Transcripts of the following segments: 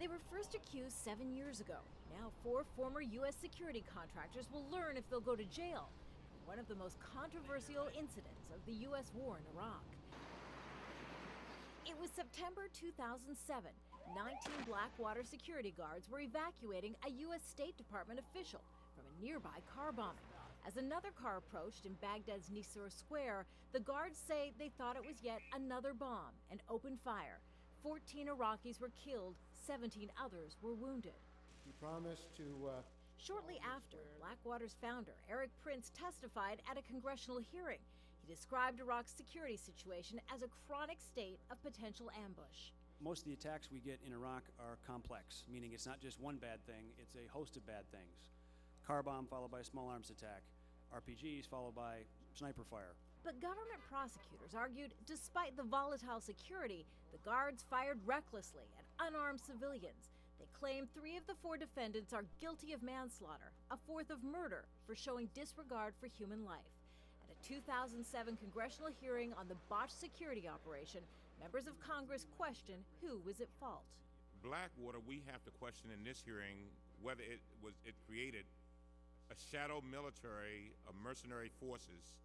They were first accused 7 years ago. Now 4 former U.S. security contractors will learn if they'll go to jail for one of the most controversial incidents of the U.S. war in Iraq. It was September 2007. 19 Blackwater security guards were evacuating a U.S. State Department official from a nearby car bombing. As another car approached in Baghdad's Nisoor Square, the guards say they thought it was yet another bomb and opened fire. 14 Iraqis were killed, 17 others were wounded. He promised to... Shortly after, Blackwater's founder, Eric Prince, testified at a congressional hearing. He described Iraq's security situation as a chronic state of potential ambush. Most of the attacks we get in Iraq are complex, meaning it's not just one bad thing, it's a host of bad things. Car bomb followed by a small arms attack, RPGs followed by sniper fire. But government prosecutors argued despite the volatile security, the guards fired recklessly at unarmed civilians. They claim 3 of the 4 defendants are guilty of manslaughter, a 4th of murder for showing disregard for human life. At a 2007 congressional hearing on the botched security operation, members of Congress questioned who was at fault. Blackwater, we have to question in this hearing whether it created a shadow military of mercenary forces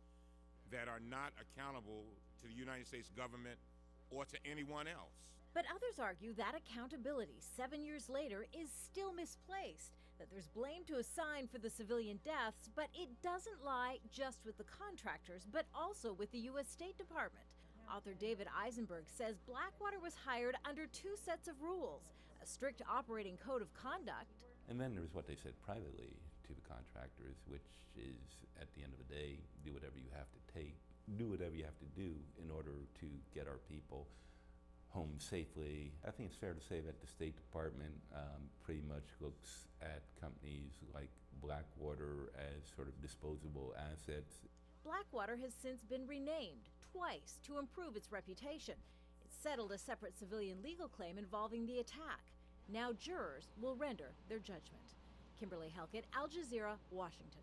that are not accountable to the United States government or to anyone else. But others argue that accountability 7 years later is still misplaced, that there's blame to assign for the civilian deaths, but it doesn't lie just with the contractors, but also with the U.S. State Department. Author David Isenberg says Blackwater was hired under 2 sets of rules, a strict operating code of conduct. And then there's what they said privately to the contractors, which is, at the end of the day, do whatever you have to take, do whatever you have to do in order to get our people home safely. I think it's fair to say that the State Department pretty much looks at companies like Blackwater as sort of disposable assets. Blackwater has since been renamed twice to improve its reputation. It settled a separate civilian legal claim involving the attack. Now jurors will render their judgment. Kimberly Helkett, Al Jazeera, Washington.